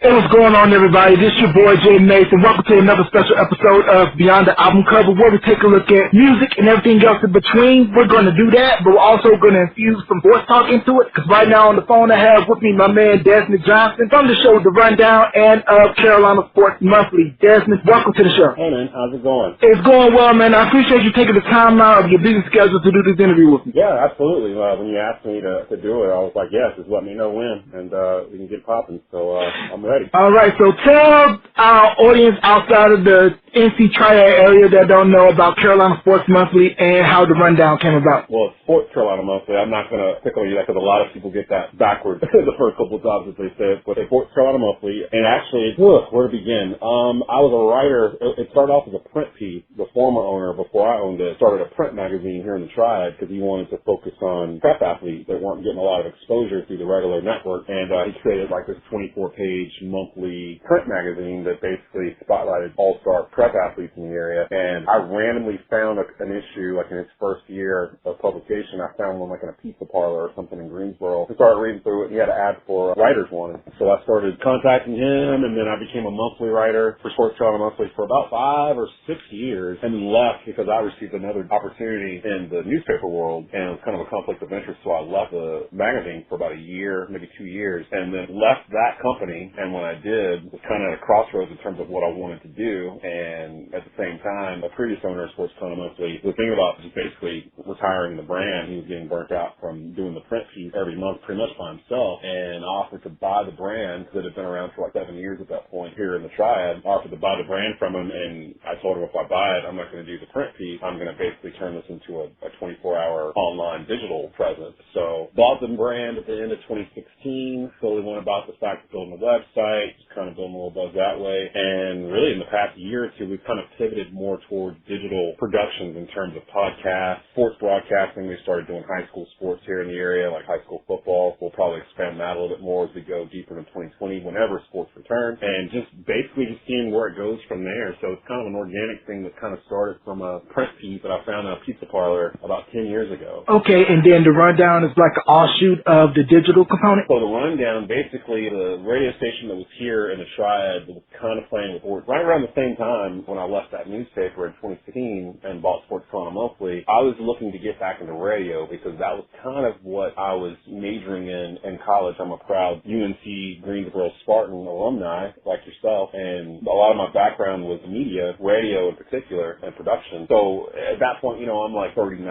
Hey, what's going on, everybody? This is your boy, Jay Mason. Welcome to another special episode of Beyond the Album Cover, where we take a look at music and everything else in between. We're going to do that, but we're also going to infuse some sports talk into it, because right now on the phone I have with me my man, Desmond Johnson, from the show The Rundown and of Carolina Sports Monthly. Desmond, welcome to the show. Hey, man. How's it going? It's going well, man. I appreciate you taking the time out of your busy schedule to do this interview with me. Yeah, absolutely. When you asked me to do it, I was like, yes, just let me know when, and we can get popping. So I'm ready. All right, so tell our audience outside of the NC Triad area that don't know about Carolina Sports Monthly and how the Rundown came about. Well, it's Sports Carolina Monthly. I'm not going to pick on you because a lot of people get that backwards the first couple of times that they say it. But it's Sports Carolina Monthly, and actually, where to begin? I was a writer. It started off as a print piece. The former owner, before I owned it, started a print magazine here in the Triad because he wanted to focus on prep athletes that weren't getting a lot of exposure through the regular network. And he created like this 24-page monthly print magazine that basically spotlighted all-star prep athletes in the area. And I randomly found an issue, like in its first year of publication, I found one like in a pizza parlor or something in Greensboro. I started reading through it, and he had an ad for a writer's one. So I started contacting him, and then I became a monthly writer for Sports Carolina Monthly for about 5 or 6 years, and then left because I received another opportunity in the newspaper world, and it was kind of a conflict of interest, so I left the magazine for about a year, maybe 2 years, and then left that company. And when I did, was kind of at a crossroads in terms of what I wanted to do, and at the same time, the previous owner of Sports Carolina Monthly was thinking about just basically retiring the brand. He was getting burnt out from doing the print piece every month pretty much by himself, and offered to buy the brand that had been around for like 7 years at that point here in the Triad. Offered to buy the brand from him, and I told him if I buy it, I'm not going to do the print piece. I'm going to basically turn this into a 24-hour online digital presence. So bought the brand at the end of 2016, slowly went about the fact of building a website, just kind of building a little buzz that way. And really in the past year or two, we've kind of pivoted more towards digital productions in terms of podcasts, sports broadcasting. We started doing high school sports here in the area, like high school football. We'll probably expand that a little bit more as we go deeper into 2020, whenever sports return, and just basically just seeing where it goes from there. So it's kind of an organic thing that kind of started from a print piece that I found in a pizza parlor about 10 years ago. Okay, and then the Rundown is like an offshoot of the digital component? So the Rundown, basically the radio station that was here in the Triad was kind of playing with sports. Right around the same time when I left that newspaper in 2016 and bought Sports Carolina Monthly, I was looking to get back into radio because that was kind of what I was majoring in college. I'm a proud UNC Greensboro Spartan alumni like yourself, and a lot of my background was media, radio in particular, and production. So at that point, I'm like 39.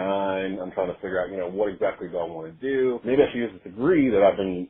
I'm trying to figure out, what exactly do I want to do? Maybe I should use this degree that I've been,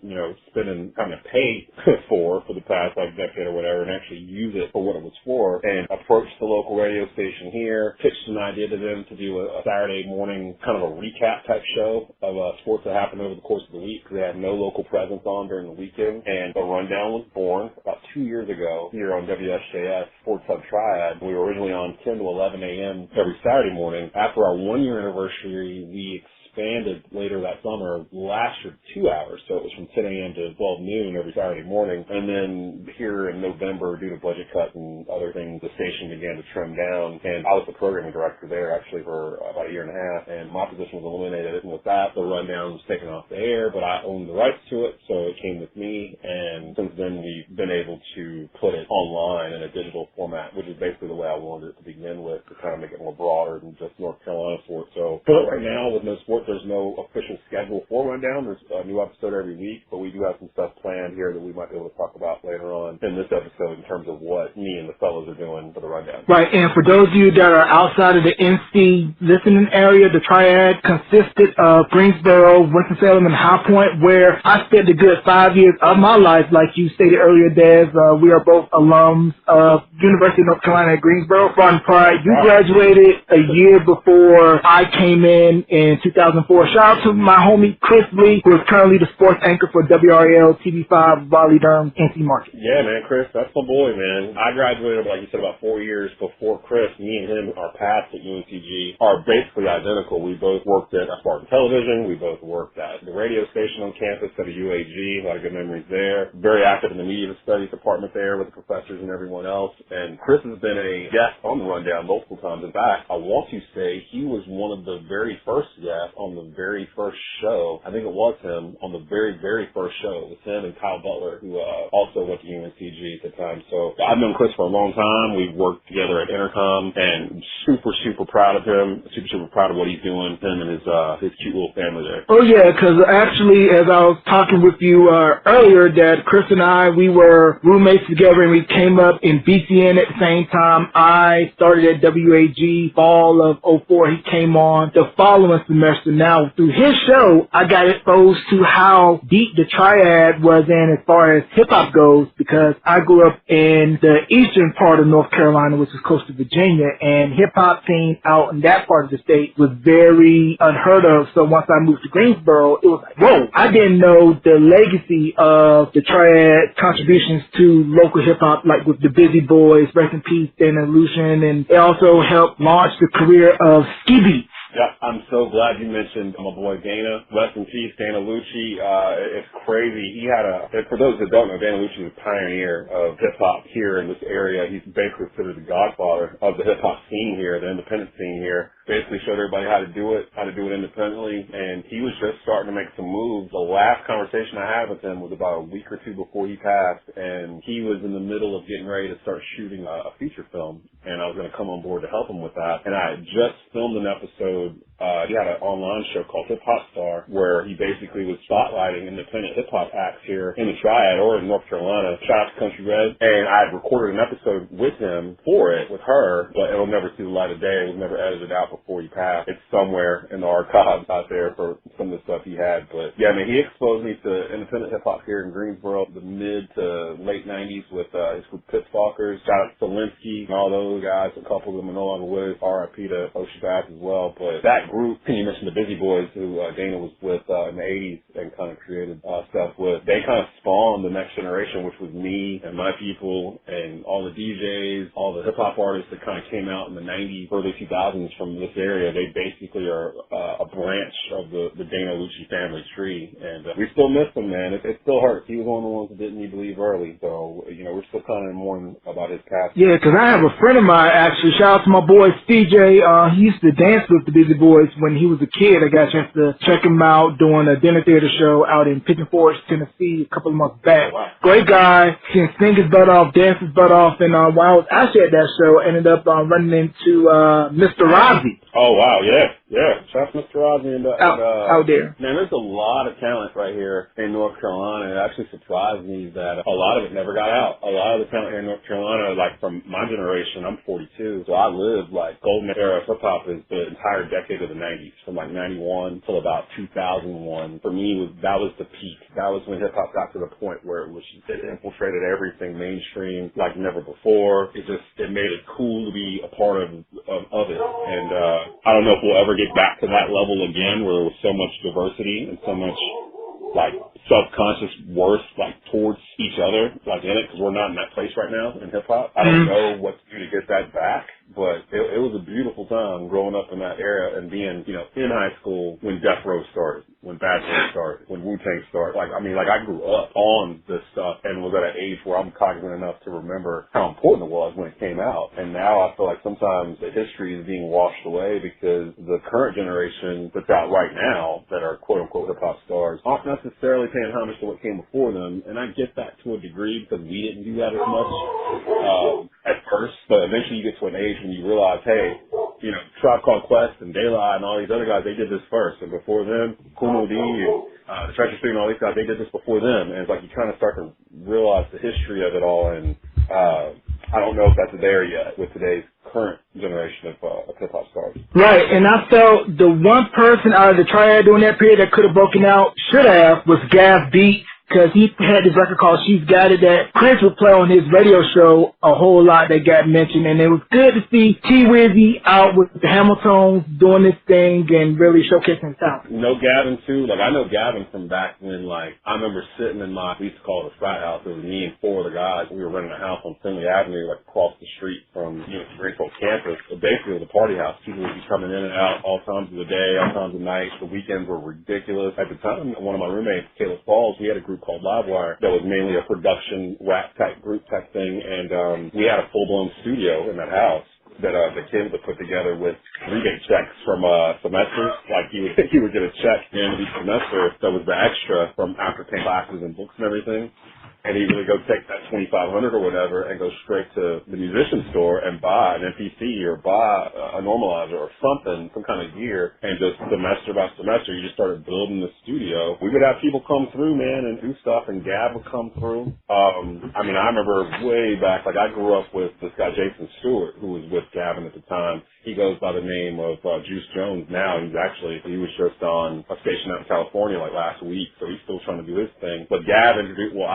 spending kind of pay for the past like decade or whatever, and actually use it for what it was for, and approach the local radio station here, pitched an idea to them to do a Saturday morning kind of a recap type show of sports that happened over the course of the week, because they had no local presence on during the weekend. And the Rundown was born about 2 years ago here on WSJS Sports Hub Triad. We were originally on 10 to 11 a.m. every Saturday morning. After our 1-year anniversary, we expanded later that summer, last year 2 hours, so it was from 10 a.m. to 12 noon every Saturday morning. And then here in November, due to budget cuts and other things, the station began to trim down, and I was the programming director there actually for about a year and a half, and my position was eliminated. And with that, the Rundown was taken off the air, but I owned the rights to it, so it came with me. And since then, we've been able to put it online in a digital format, which is basically the way I wanted it to begin with, to kind of make it more broader than just North Carolina sports. So right now, with no sports, there's no official schedule for Rundown. There's a new episode every week, but we do have some stuff planned here that we might be able to talk about later on in this episode in terms of what me and the fellows are doing for the Rundown. Right, and for those of you that are outside of the NC listening area, the Triad consisted of Greensboro, Winston-Salem, and High Point, where I spent a good 5 years of my life. Like you stated earlier, Des, we are both alums of University of North Carolina at Greensboro. Ron Pride, you graduated a year before I came in 2004. Shout out to my homie Chris Lee, who is currently the sports anchor for WRL TV5 Raleigh Durham NC Market. Yeah, man, Chris, that's my boy, man. I graduated, like you said, about 4 years before Chris. Me and him, our paths at UNCG are basically identical. We both worked at Spartan Television. We both worked at the radio station on campus at a UAG. A lot of good memories there. Very active in the media studies department there with the professors and everyone else. And Chris has been a guest on the Rundown multiple times. In fact, I want to say he was one of the very first guests on the very first show. I think it was him on the very, very first show. It was him and Kyle Butler, who also went to UNCG at the time. So I've known Chris for a long time. We've worked together at Intercom, and super, super proud of him. Super, super proud of what he's doing, him and his cute little family there. Oh, yeah, because actually, as I was talking with you earlier, that Chris and I, we were roommates together, and we came up in BCN at the same time. I started at WAG fall of '04. He came on the following semester. Now, through his show, I got exposed to how deep the triad was in as far as hip-hop goes, because I grew up in the eastern part of North Carolina, which is close to Virginia, and hip-hop scene out in that part of the state was very unheard of. So once I moved to Greensboro, it was like, whoa, I didn't know the legacy of the triad contributions to local hip-hop, like with the Busy Boys, rest in peace, Dana Lucian, and it also helped launch the career of Ski Beats. Yeah, I'm so glad you mentioned my boy Dana. Rest in peace, Dana Lucci. It's crazy. He had for those that don't know, Dana Lucci was a pioneer of hip-hop here in this area. He's basically considered the godfather of the hip-hop scene here, the independent scene here. Basically showed everybody how to do it independently, and he was just starting to make some moves. The last conversation I had with him was about a week or two before he passed, and he was in the middle of getting ready to start shooting a feature film, and I was going to come on board to help him with that. And I had just filmed an episode. He had an online show called Hip Hop Star, where he basically was spotlighting independent hip-hop acts here in the Triad or in North Carolina. Shout out to Country Red. And I had recorded an episode with him with her, but it'll never see the light of day. It was never edited out before he passed. It's somewhere in the archives out there for some of the stuff he had. But yeah, I mean, he exposed me to independent hip-hop here in Greensboro, the mid to late 90s with his group Pittstalkers. Shout out to Solinsky and all those guys. A couple of them are no longer with. R.I.P. to Ocean Bass as well. But that group, you mentioned the Busy Boys, who Dana was with in the 80s and kind of created stuff with. They kind of spawned the next generation, which was me and my people and all the DJs, all the hip-hop artists that kind of came out in the 90s, early 2000s from this area. They basically are a branch of the Dana Lucci family tree, and we still miss him, man. It still hurts. He was one of the ones that didn't need to leave early, so, you know, we're still kind of mourning about his passing. Yeah, because I have a friend of mine, actually. Shout out to my boy, CJ. He used to dance with the Busy Boys when he was a kid. I got a chance to check him out doing a dinner theater show out in Pigeon Forge, Tennessee, a couple of months back. Wow. Great guy. Can sing his butt off, dance his butt off, and while I was actually at that show, I ended up running into Mr. Rozzy. Oh, wow, yeah. Shout out to Mr. Rozzy and out there. Man, there's a lot of talent right here in North Carolina. It actually surprised me that a lot of it never got out. A lot of the talent here in North Carolina, like from my generation, I'm 42, so I lived like golden era hip hop is the entire decade of the 90s, from like 91 till about 2001. For me, that was the peak. That was when hip hop got to the point where it infiltrated everything mainstream like never before. It made it cool to be a part of it. And I don't know if we'll ever get back to that level again, where there was so much diversity and so much like subconscious worth like towards each other, like in it, because we're not in that place right now in hip hop. I don't know what to do to get that back, but it was a beautiful time growing up in that era and being, you know, in high school when Death Row started, when Bad Boy started, when Wu-Tang started. Like, I mean, like I grew up on this stuff and was at an age where I'm cognizant enough to remember how important it was when it came out. And now I feel like sometimes the history is being washed away because the current generation that's out right now that are quote unquote hip hop stars aren't necessarily paying homage to what came before them. And I get that to a degree because we didn't do that as much at first, but eventually you get to an age when you realize, hey, you know, Tribe Called Quest and De La and all these other guys, they did this first, and before them, Kumo D and the Treasure Street and all these guys, they did this before them, and it's like you kind of start to realize the history of it all, and I don't know if that's there yet with today's current generation of hip-hop stars. Right, and I felt the one person out of the triad during that period that could have broken out, should have, was Gav Beats. because he had this record called She's Got It that Prince would play on his radio show a whole lot that got mentioned, and it was good to see T-Wizzy out with the Hamiltons doing this thing and really showcasing his talent. No Gavin too. Like I know Gavin from back when I remember sitting in we used to call it a frat house. It was me and four of the guys. We were renting a house on Finley Avenue, like across the street from Greenfield campus. So basically it was a party house. People would be coming in and out all times of the day, all times of night. The weekends were ridiculous. At the time, one of my roommates, Caleb Falls, we had a group called Livewire that was mainly a production rap type group type thing, and we had a full blown studio in that house that the kid would put together with rebate checks from semesters. Like he would get a check at the end of each semester that was the extra from after-paying classes and books and everything. And he would go take that $2,500 or whatever and go straight to the musician store and buy an MPC or buy a normalizer or something, some kind of gear, and just semester by semester, you just started building the studio. We would have people come through, man, and do stuff, and Gab would come through. I remember way back, like I grew up with this guy, Jason Stewart, who was with Gavin at the time. He goes by the name of Juice Jones now. He was just on a station out in California like last week, so he's still trying to do his thing. But I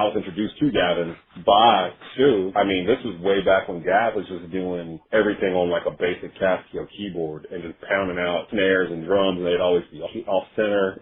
was introduced to Gavin by Stu. I mean, this was way back when Gav was just doing everything on like a basic Casio keyboard and just pounding out snares and drums, and they'd always be off center.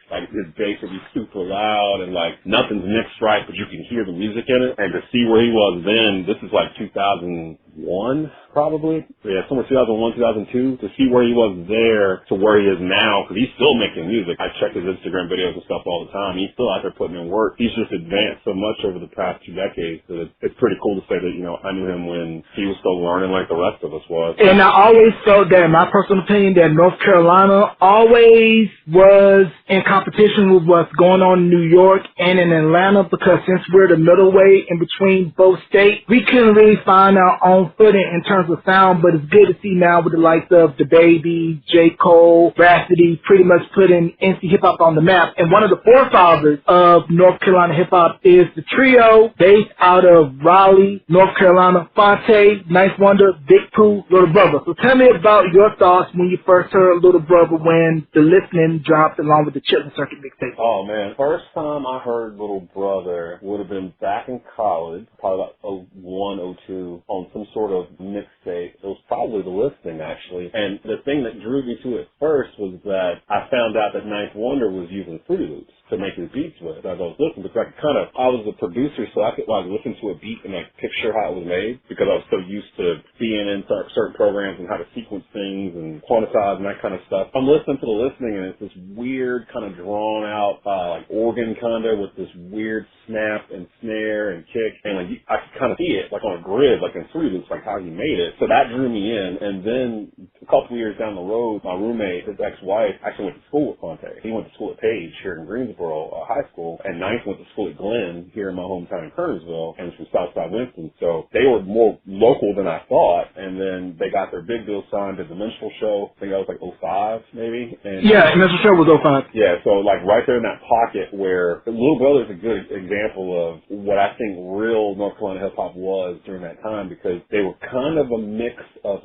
Like his bass would be super loud and like nothing's mixed right, but you can hear the music in it. And to see where he was then, this is like 2001 probably. Yeah, somewhere 2001, 2002, to see where he was there to where he is now, because he's still making music. I check his Instagram videos and stuff all the time. He's still out there putting in work. He's just advanced so much over the past 2 decades that it's pretty cool to say that, I knew him when he was still learning like the rest of us was. And I always felt that, in my personal opinion, that North Carolina always was in competition with what's going on in New York and in Atlanta, because since we're the middleway in between both states, we couldn't really find our own footing in terms of sound. But it's good to see now with the likes of DaBaby, J. Cole, Rhapsody pretty much putting NC hip-hop on the map. And one of the forefathers of North Carolina hip-hop is the trio based out of Raleigh, North Carolina, Fonte, Ninth Wonder, Big Pooh, Little Brother. So tell me about your thoughts when you first heard Little Brother when The Listening dropped along with the Chitlin Circuit mixtape. Oh, man. First time I heard Little Brother would have been back in college, probably about 01, 02, on some sort of mixtape. It was probably The Listening, actually. And the thing that drew me to it first was that I found out that Ninth Wonder was using Fruity Loops to make his beats with as I was listening, because I was a producer, so I could listen to a beat and picture how it was made, because I was so used to being in certain programs and how to sequence things and quantize and that kind of stuff. I'm listening to The Listening, and it's this weird kind of drawn out organ with this weird snap and snare and kick, and I could kind of see it on a grid, in Fruity Loops, how he made it. So that drew me in. And then a couple years down the road, my roommate, his ex-wife, actually went to school with Fonte. He went to school at Page here in Greensboro High School, and Ninth went to school at Glenn here in my hometown in Kernersville, and was from Southside Winston. So they were more local than I thought. And then they got their big deal signed at the Minstrel Show. I think that was 05 maybe. And yeah, Minstrel Show was 05. Yeah, so right there in that pocket where Little Brother is a good example of what I think real North Carolina hip hop was during that time, because they were kind of a mix of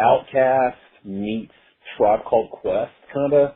Outkast meets Tribe Called Quest,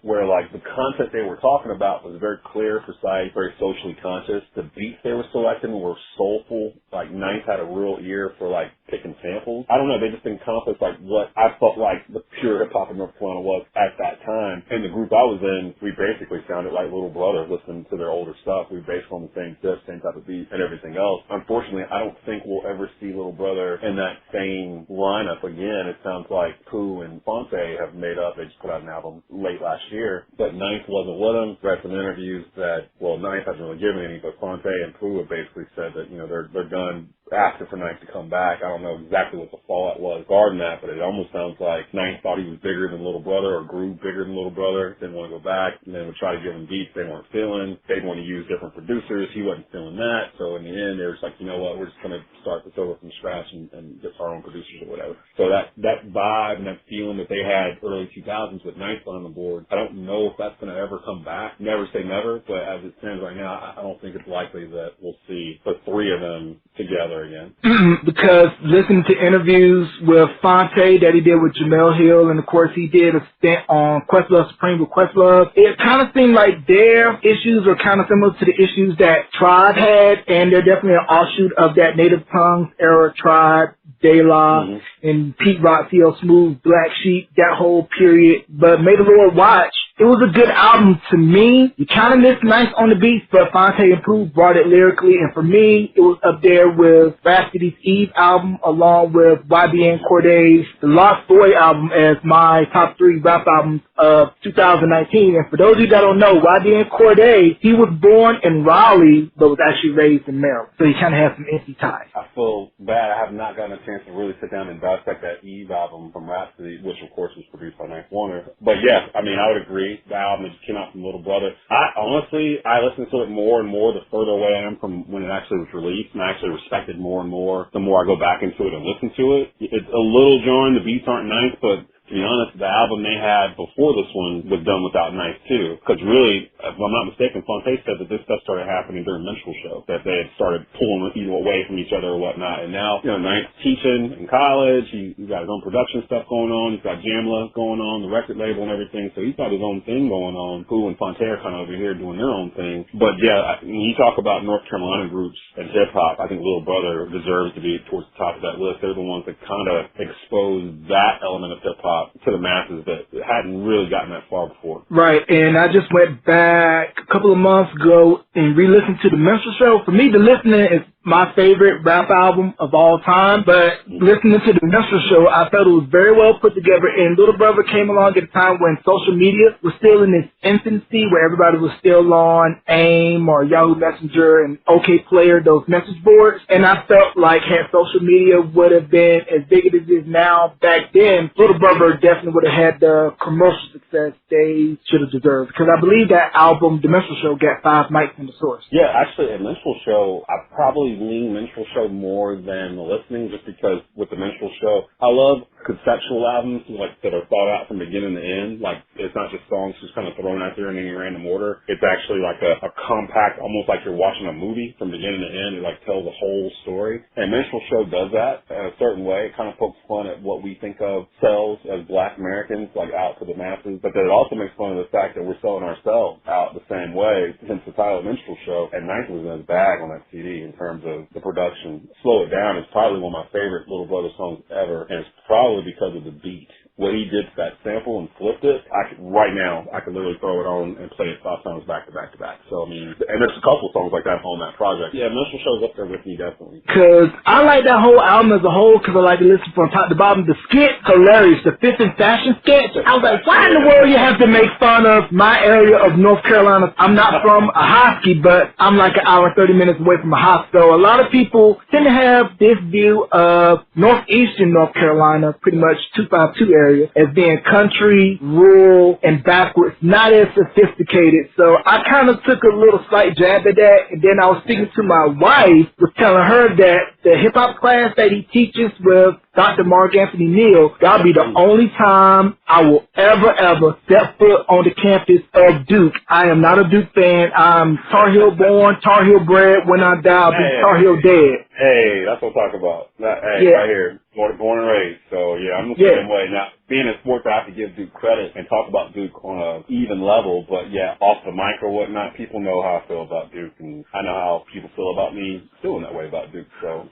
where the content they were talking about was very clear, precise, very socially conscious. The beats they were selecting were soulful. Ninth had a real ear for picking samples. I don't know, they just encompassed what I felt the pure hip hop in North Carolina was at that time. And the group I was in, we basically sounded like Little Brother listening to their older stuff. We based on the same disc, same type of beat and everything else. Unfortunately, I don't think we'll ever see Little Brother in that same lineup again. It sounds like Pooh and Fonte have made up. They just put out an album late last year, but Ninth wasn't with them. Read some interviews that, Ninth hasn't really given any, but Fonte and Pooh have basically said that, they're done asking for Ninth to come back. I don't know exactly what the fallout was regarding that, but it almost sounds like Ninth thought he was bigger than Little Brother, or grew bigger than Little Brother, didn't want to go back, and then would try to give him beats they weren't feeling. They'd want to use different producers. He wasn't feeling that. So in the end, they were just you know what, we're just going to start this over from scratch and get our own producers or whatever. So that vibe and that feeling that they had early 2000s with Ninth on the board, I don't know if that's going to ever come back. Never say never, but as it stands right now, I don't think it's likely that we'll see the three of them together Brother again? Because listening to interviews with Fonte that he did with Jamel Hill, and of course he did a stint on Questlove Supreme with Questlove, it kind of seemed like their issues were kind of similar to the issues that Tribe had, and they're definitely an offshoot of that Native Tongues era Tribe, De La, and Pete Rock, CL Smooth, Black Sheep, that whole period. But May the Lord Watch, it was a good album to me. You kind of missed Nice on the Beats, but Fonte improved, brought it lyrically, and for me, it was up there with Rhapsody's Eve album, along with YBN Corday's The Lost Boy album as my top 3 rap albums of 2019. And for those of you that don't know, YBN Corday, he was born in Raleigh, but was actually raised in Maryland. So he kind of has some NC ties. I feel bad. I have not gotten a chance to really sit down and dissect that Eve album from Rhapsody, which of course was produced by Nice Warner. But yes, I mean, I would agree. The album that came out from Little Brother. I listen to it more and more the further away I am from when it actually was released, and I actually respect it more and more the more I go back into it and listen to it. It's a little jarring. The beats aren't nice, but to be honest, the album they had before this one was done without Nice too. Because really, if I'm not mistaken, Fonte said that this stuff started happening during Minstrel Show, that they had started pulling away from each other or whatnot. And now, Nice teaching in college, he's got his own production stuff going on, he's got Jamla going on, the record label and everything, so he's got his own thing going on. Pooh and Fonte are kind of over here doing their own thing. But yeah, when you talk about North Carolina groups and hip-hop, I think Little Brother deserves to be towards the top of that list. They're the ones that kind of exposed that element of hip-hop to the masses that hadn't really gotten that far before. Right, and I just went back a couple of months ago and re-listened to The Minstrel Show. For me, The Listening is my favorite rap album of all time, but listening to The Minstrel Show, I felt it was very well put together, and Little Brother came along at a time when social media was still in its infancy, where everybody was still on AIM or Yahoo Messenger and OK Player, those message boards, and I felt like had social media would have been as big as it is now back then, Little Brother definitely would have had the commercial success they should have deserved, because I believe that album, The Minstrel Show, got 5 mics in the source. Yeah, actually, a Minstrel Show, I probably lean Minstrel Show more than The Listening, just because with the Minstrel Show, I love conceptual albums that are thought out from beginning to end. Like, it's not just songs just kind of thrown out there in any random order. It's actually like a compact, almost like you're watching a movie from beginning to end. It tells a whole story. And Minstrel Show does that in a certain way. It kind of pokes fun at what we think of selves as Black Americans, out to the masses. But then it also makes fun of the fact that we're selling ourselves out the same way, hence the title Minstrel Show. And Nice was in his bag on that CD in terms of the production. Slow It Down is probably one of my favorite Little Brother songs ever, and it's probably because of the beat. What he did to that sample and flipped it, I could literally throw it on and play it 5 times back to back to back. So, I mean, and there's a couple songs like that on that project. Yeah, Minstrel Show's up there with me, definitely. Because I like that whole album as a whole, because I like to listen from top to bottom. The skit, hilarious. The Fifth and Fashion sketch. I was like, why in the world you have to make fun of my area of North Carolina? I'm not from Ahoskie, but I'm like an hour and 30 minutes away from Ahoskie. So a lot of people tend to have this view of northeastern North Carolina, pretty much 252 area, as being country, rural, and backwards, not as sophisticated. So I kind of took a little slight jab at that, and then I was speaking to my wife, was telling her that the hip-hop class that he teaches with Dr. Mark Anthony Neal, that'll be the only time I will ever step foot on the campus of Duke. I am not a Duke fan. I'm Tar Heel born, Tar Heel bred. When I die, I'll be Tar Heel dead. Hey, that's what I'm talking about. Right here. Born and raised. So, yeah, I'm the same way. Now, being in sports, I have to give Duke credit and talk about Duke on an even level. But, yeah, off the mic or whatnot, people know how I feel about Duke. And I know how people feel about me feeling that way about Duke. So,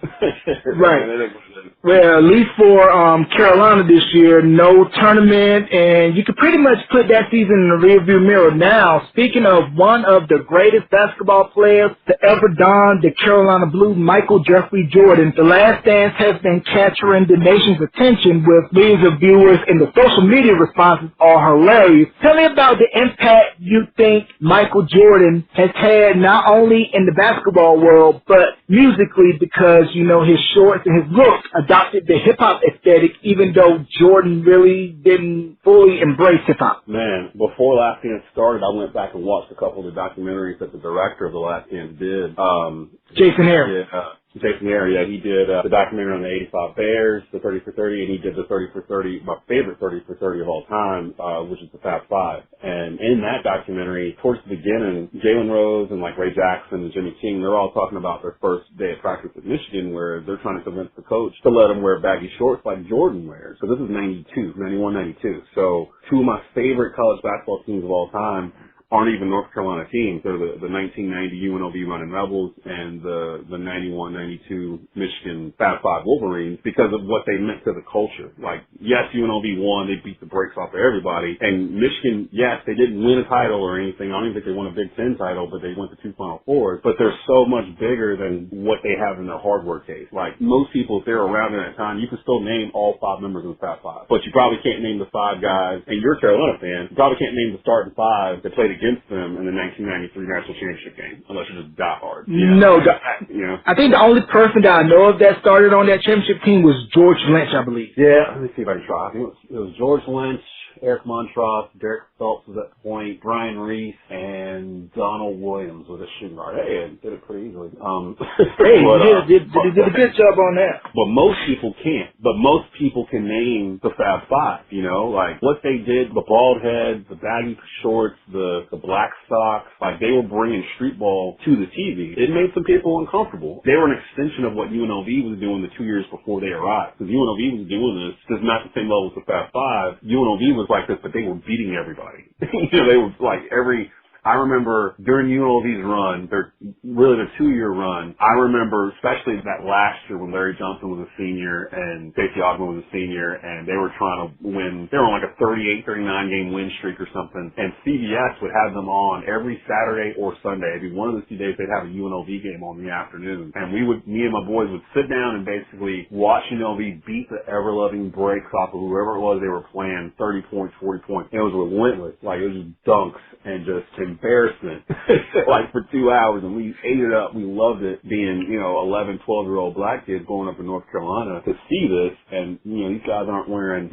right. Well, at least for Carolina this year, no tournament. And you could pretty much put that season in the rearview mirror now. Speaking of one of the greatest basketball players to ever don the Carolina Blue, Michael Jeffrey Jordan, The Last Dance has been capturing the nation's attention with millions of viewers, and the social media responses are hilarious. Tell me about the impact you think Michael Jordan has had not only in the basketball world, but musically, because, his shorts and his look adopted the hip-hop aesthetic, even though Jordan really didn't fully embrace hip-hop. Man, before Last Dance started, I went back and watched a couple of the documentaries that the director of The Last Dance did. Jason Harris. Jason Area, he did the documentary on the 85 Bears, the 30 for 30, and he did the 30 for 30, my favorite 30 for 30 of all time, which is the Fab Five. And in that documentary, towards the beginning, Jalen Rose and like Ray Jackson and Jimmy King, they're all talking about their first day of practice at Michigan, where they're trying to convince the coach to let them wear baggy shorts like Jordan wears. So this is 91, 92. So two of my favorite college basketball teams of all time aren't even North Carolina teams. They're the 1990 UNLV Running Rebels and the 91-92 Michigan Fab Five Wolverines because of what they meant to the culture. Like, yes, UNLV won. They beat the brakes off of everybody. And Michigan, yes, they didn't win a title or anything. I don't even think they won a Big Ten title, but they went to 2 Final Fours. But they're so much bigger than what they have in their hardware case. Like, most people, if they're around in that time, you can still name all 5 members of the Fab Five. But you probably can't name the 5 guys, and you're a Carolina fan, you probably can't name the starting 5 that played against them in the 1993 National Championship game, unless you're just diehard. No, I think the only person that I know of that started on that championship team was George Lynch, I believe. Yeah, let me see if I can try. I think it was George Lynch, Eric Montross, Derek Phelps was at the point, Brian Reese, and Donald Williams was a shooting guard. Hey, I did it pretty easily. Hey, did a good job on that. But most people can't. But most people can name the Fab Five, you know? Like, what they did, the bald head, the baggy shorts, the black socks, like, they were bringing street ball to the TV. It made some people uncomfortable. They were an extension of what UNLV was doing the 2 years before they arrived. Because UNLV was doing this, just not the same level as the Fab Five. UNLV was like this, but they were beating everybody. You know, they were like I remember during UNLV's run, their 2-year run, I remember especially that last year when Larry Johnson was a senior and Stacey Augmon was a senior and they were trying to win, they were on like a 38, 39 game win streak or something, and CBS would have them on every Saturday or Sunday. It'd be one of the 2 days they'd have a UNLV game on in the afternoon. And me and my boys would sit down and basically watch UNLV beat the ever-loving brakes off of whoever it was they were playing, 30 points, 40 points. And it was relentless. Like, it was just dunks and just embarrassment like for 2 hours, and we ate it up. We loved it being, 11, 12-year-old black kids going up in North Carolina to see this. And, these guys aren't wearing,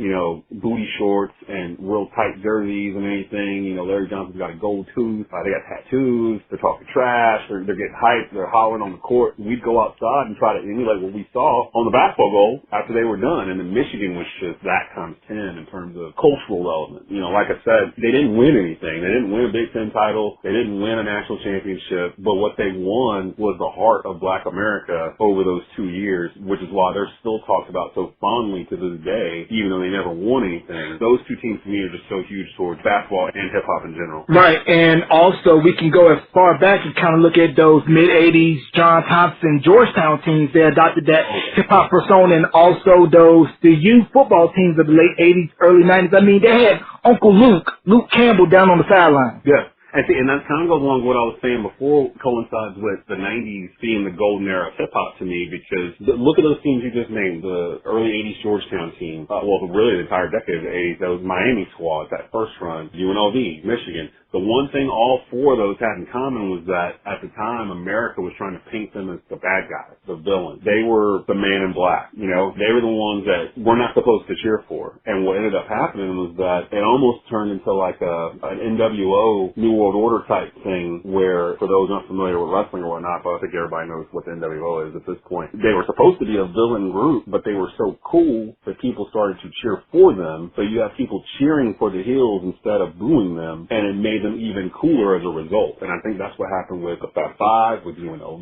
booty shorts and real tight jerseys and anything. Larry Johnson's got a gold tooth. They got tattoos. They're talking trash. They're getting hyped. They're hollering on the court. We'd go outside and try to emulate what we saw on the basketball goal after they were done. And then Michigan was just that times 10 in terms of cultural element. Like I said, they didn't win anything. They didn't win a Big Ten title. They didn't win a national championship, but what they won was the heart of Black America over those 2 years, which is why they're still talked about so fondly to this day, even though they never won anything. Those two teams to me are just so huge towards basketball and hip-hop in general. Right, and also we can go as far back and kind of look at those mid-'80s John Thompson, Georgetown teams. They adopted that hip-hop persona, and also the youth football teams of the late 80s, early 90s. I mean, they had Uncle Luke Campbell down on the sideline. Yeah. And that kind of goes along with what I was saying before, coincides with the 90s being the golden era of hip-hop to me, because look at those teams you just named, the early 80s Georgetown team, really the entire decade of the 80s, that was Miami squad, that first run, UNLV, Michigan. The one thing all 4 of those had in common was that at the time, America was trying to paint them as the bad guys, the villains. They were the man in black, They were the ones that we're not supposed to cheer for. And what ended up happening was that it almost turned into like an NWO, New World Order type thing, where, for those not familiar with wrestling or whatnot, but I think everybody knows what the NWO is at this point, they were supposed to be a villain group, but they were so cool that people started to cheer for them. So you have people cheering for the heels instead of booing them, and it made them even cooler as a result. And I think that's what happened with the Fab Five, with UNLV,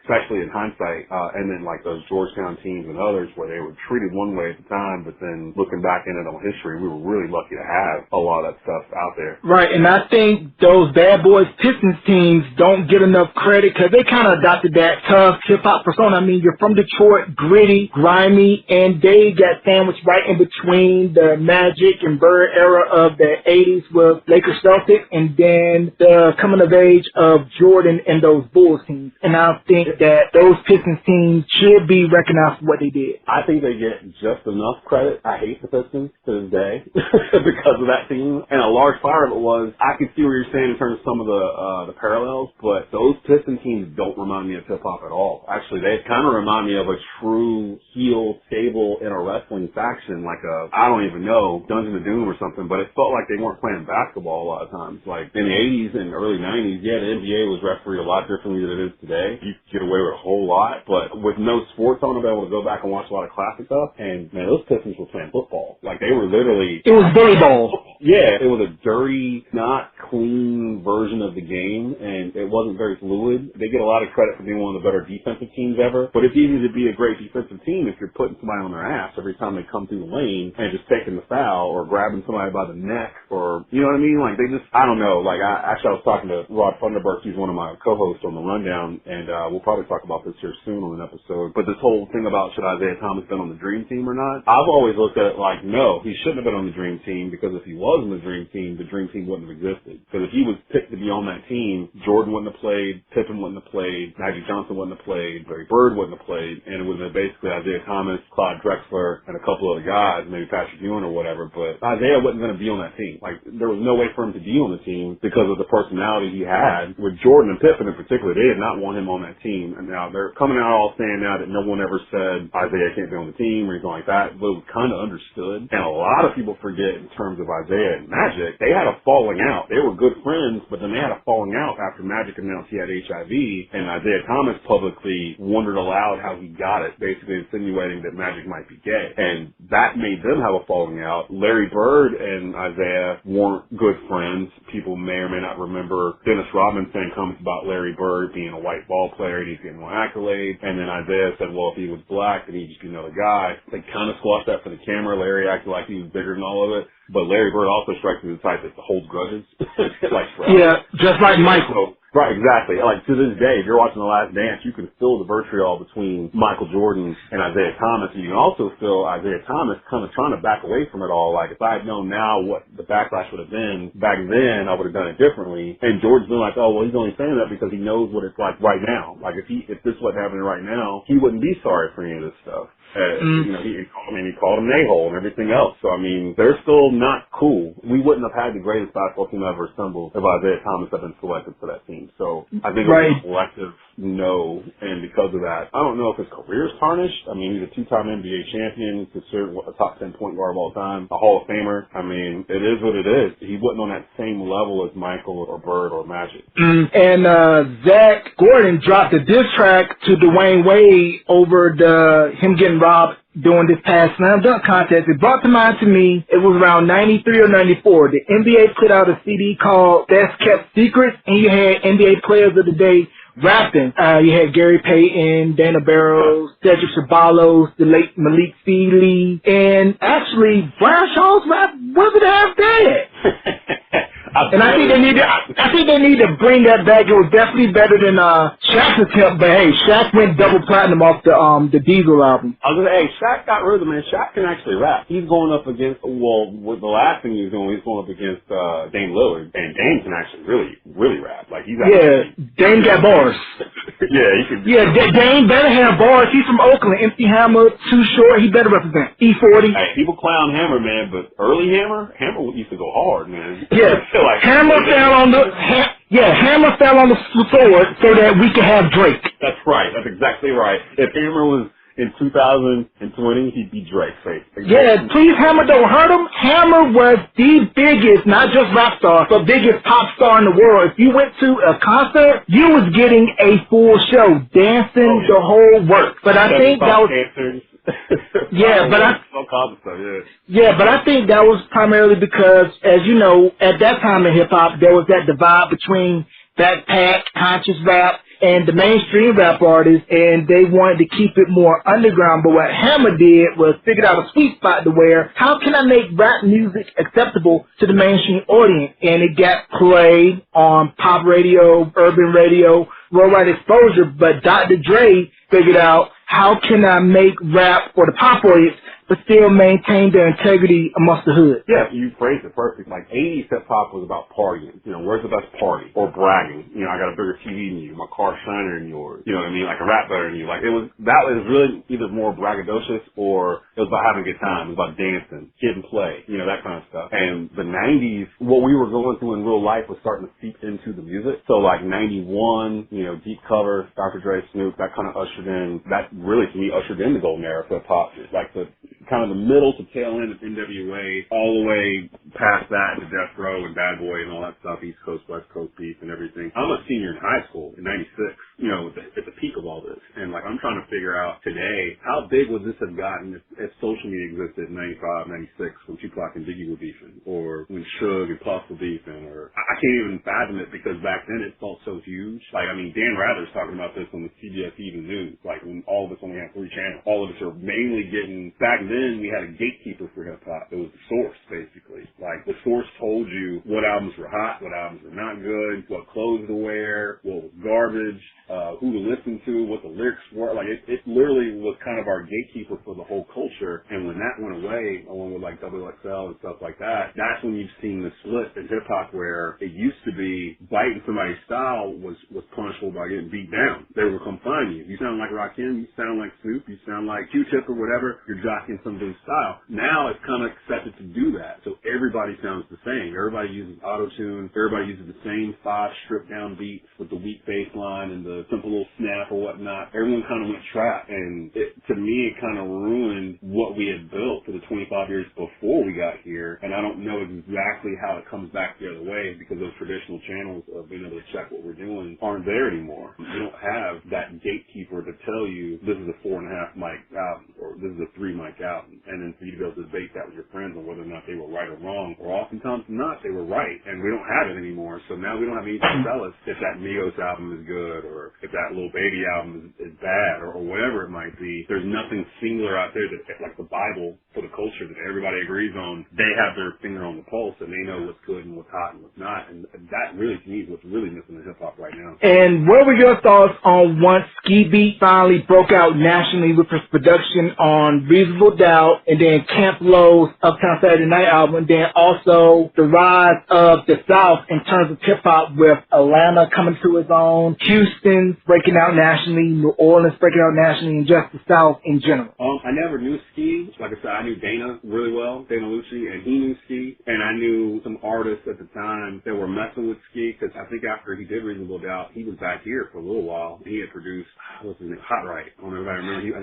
especially in hindsight, and then like those Georgetown teams and others where they were treated one way at the time, but then looking back in it on history, we were really lucky to have a lot of that stuff out there. Right, and I think those Bad Boys Pistons teams don't get enough credit because they kind of adopted that tough hip-hop persona. I mean, you're from Detroit, gritty, grimy, and they got sandwiched right in between the Magic and Bird era of the 80s with Lakers Celtics, and then the coming of age of Jordan and those Bulls teams. And I think that those Pistons teams should be recognized for what they did. I think they get just enough credit. I hate the Pistons to this day because of that team. And a large part of it was, I can see what you're saying in terms of some of the parallels, but those Piston teams don't remind me of hip-hop at all. Actually, they kind of remind me of a true heel stable in a wrestling faction, like I don't even know, Dungeon of Doom or something, but it felt like they weren't playing basketball a lot of times. Like, in the 80s and early 90s, yeah, the NBA was refereed a lot differently than it is today. You could get away with a whole lot, but with no sports on, I've been able to go back and watch a lot of classic stuff, and, man, those Pistons were playing football. Like, they were literally... It was volleyball. Yeah, it was a dirty, not clean version of the game, and it wasn't very fluid. They get a lot of credit for being one of the better defensive teams ever, but it's easy to be a great defensive team if you're putting somebody on their ass every time they come through the lane and just taking the foul or grabbing somebody by the neck or, you know what I mean? Like, they just, I don't know. Like, I was talking to Rod Funderburk, he's one of my co-hosts on The Rundown, and we'll probably talk about this here soon on an episode, but this whole thing about should Isaiah Thomas been on the Dream Team or not, I've always looked at it like, no, he shouldn't have been on the Dream Team, because if he was in the Dream Team wouldn't have existed. Because if he was picked to be on that team, Jordan wouldn't have played, Pippen wouldn't have played, Magic Johnson wouldn't have played, Larry Bird wouldn't have played, and it would have been basically Isaiah Thomas, Clyde Drexler, and a couple other guys, maybe Patrick Ewing or whatever, but Isaiah wasn't going to be on that team. Like, there was no way for him to be on the team because of the personality he had. With Jordan and Pippen in particular, they did not want him on that team, and now they're coming out all saying now that no one ever said Isaiah can't be on the team or anything like that, but it was kind of understood, and a lot of people forget in terms of Isaiah and Magic, they had a falling out. They were good friends, but then they had a falling out after Magic announced he had HIV, and Isaiah Thomas publicly wondered aloud how he got it, basically insinuating that Magic might be gay. And that made them have a falling out. Larry Bird and Isaiah weren't good friends. People may or may not remember Dennis Rodman saying comments about Larry Bird being a white ball player and he's getting more accolades. And then Isaiah said, well, if he was black, then he'd just be another guy. They kind of squashed that for the camera. Larry acted like he was bigger than all of it. But Larry Bird also strikes me as the type that holds grudges. Like, yeah, just like Michael. So, right, exactly. Like, to this day, if you're watching The Last Dance, you can feel the vitriol between Michael Jordan and Isaiah Thomas, and you can also feel Isaiah Thomas kind of trying to back away from it all. Like, if I had known now what the backlash would have been back then, I would have done it differently. And Jordan's been like, oh, well, he's only saying that because he knows what it's like right now. Like, if this wasn't happening right now, he wouldn't be sorry for any of this stuff. You know, he called him an a-hole and everything else. So, I mean, they're still not cool. We wouldn't have had the greatest basketball team ever assembled if Isaiah Thomas had been selected for that team. So, I think it was a collective no, and because of that, I don't know if his career's tarnished. I mean, he's a two-time NBA champion, considered a top 10 point guard of all time, a Hall of Famer. I mean, it is what it is. He wasn't on that same level as Michael or Bird or Magic. And Zach Gordon dropped a diss track to Dwayne Wade over him getting robbed during this past slam dunk contest. It brought to mind to me, it was around 93 or 94. The NBA put out a CD called Best Kept Secrets, and you had NBA players of the day rapping. You had Gary Payton, Dana Barrows, Cedric Ceballos, the late Malik Sealy, and actually Brian Shaw's rap wasn't half bad. And I think they need to bring that back. It was definitely better than Shaq's attempt, but hey, Shaq went double platinum off the Diesel album. I was gonna say, hey, Shaq got rid of him, man. Shaq can actually rap. He's going up against, well, with the last thing he's going up against Dame Lillard, and Dame can actually really rap. Like, he's actually, Dame got bars. Yeah, he can. Yeah, Dame better have bars. He's from Oakland. MC Hammer, Too Short. He better represent E40. Hey, people clown Hammer, man, but early Hammer used to go hard, man. Yeah. Like, Hammer fell on the floor so that we could have Drake. That's right. That's exactly right. If Hammer was in 2020, he'd be Drake, basically. Yeah, please, Hammer, don't hurt him. Hammer was the biggest, not just rap star, but biggest pop star in the world. If you went to a concert, you was getting a full show, dancing the whole work. But I think that was... but I think that was primarily because, as you know, at that time in hip-hop, there was that divide between backpack, conscious rap, and the mainstream rap artists, and they wanted to keep it more underground. But what Hammer did was figured out a sweet spot to where, how can I make rap music acceptable to the mainstream audience? And it got played on pop radio, urban radio, worldwide exposure. But Dr. Dre figured out, how can I make rap for the pop audience but still maintain their integrity amongst the hood? Yeah, you phrased it perfect. Like, 80s hip-hop was about partying. You know, where's the best party? Or bragging. You know, I got a bigger TV than you. My car's shinier than yours. You know what I mean? I can rap better than you. Like, that was really either more braggadocious or it was about having a good time. It was about dancing, kid and play, you know, that kind of stuff. And the 90s, what we were going through in real life was starting to seep into the music. So, like, 91, you know, Deep Cover, Dr. Dre, Snoop, that kind of ushered in, that really, to me, ushered in the golden era of hip-hop. Like, the kind of the middle to tail end of NWA all the way past that to Death Row and Bad Boy and all that stuff, East Coast, West Coast beef and everything. I'm a senior in high school in 96, you know, at the peak of all this. And like, I'm trying to figure out today, how big would this have gotten if social media existed in 95, 96 when Tupac and Biggie were beefing, or when Suge and Puff were beefing, or I can't even fathom it because back then it felt so huge. Like, I mean, Dan Rather's talking about this on the CBS Evening News, like when all of us only had 3 channels. All of us are mainly getting, back then we had a gatekeeper for hip hop. It was the Source, basically. Like, the Source told you what albums were hot, what albums were not good, what clothes to wear, what was garbage, who to listen to, what the lyrics were. Like, it literally was kind of our gatekeeper for the whole culture. And when that went away, along with like XXL and stuff like that, that's when you've seen the split in hip hop, where it used to be biting somebody's style was punishable by getting beat down. They would come find you. You sound like Rakim, you sound like Snoop, you sound like Q-Tip or whatever, you're jockeying somebody's style. Now it's kind of accepted to do that. So everybody sounds the same. Everybody uses auto-tune. Everybody uses the same 5 stripped down beats with the weak bass line and the simple little snap or whatnot. Everyone kind of went trap, and to me it kind of ruined what we had built for the 25 years before we got here. And I don't know exactly how it comes back the other way, because those traditional channels of being able to check what we're doing aren't there anymore. You don't have that gatekeeper to tell you this is a 4.5 mic album or this is a 3 mic album, and then for you to be able to debate that with your friends on whether or not they were right or wrong, or oftentimes not, they were right, and we don't have it anymore. So now we don't have anything to tell us if that Migos album is good, or if that Lil Baby album is bad, or whatever it might be. There's nothing singular out there that, like the Bible for the culture, that everybody agrees on. They have their finger on the pulse, and they know what's good and what's hot and what's not, and that really, to me, is what's really missing in hip-hop right now. And what were your thoughts on once Ski Beat finally broke out nationally with his production on Reasonable Doubt, and then Camp Lo's Uptown Saturday Night album, and then also the rise of the South in terms of hip-hop, with Atlanta coming to its own, Houston breaking out nationally, New Orleans breaking out nationally, and just the South in general? I never knew Ski. Like I said, I knew Dana really well, Dana Lucci, and he knew Ski, and I knew some artists at the time that were messing with Ski, because I think after he did Reasonable Doubt, he was back here for a little while. He had produced, what's his name, Hot Right. I don't know if I remember.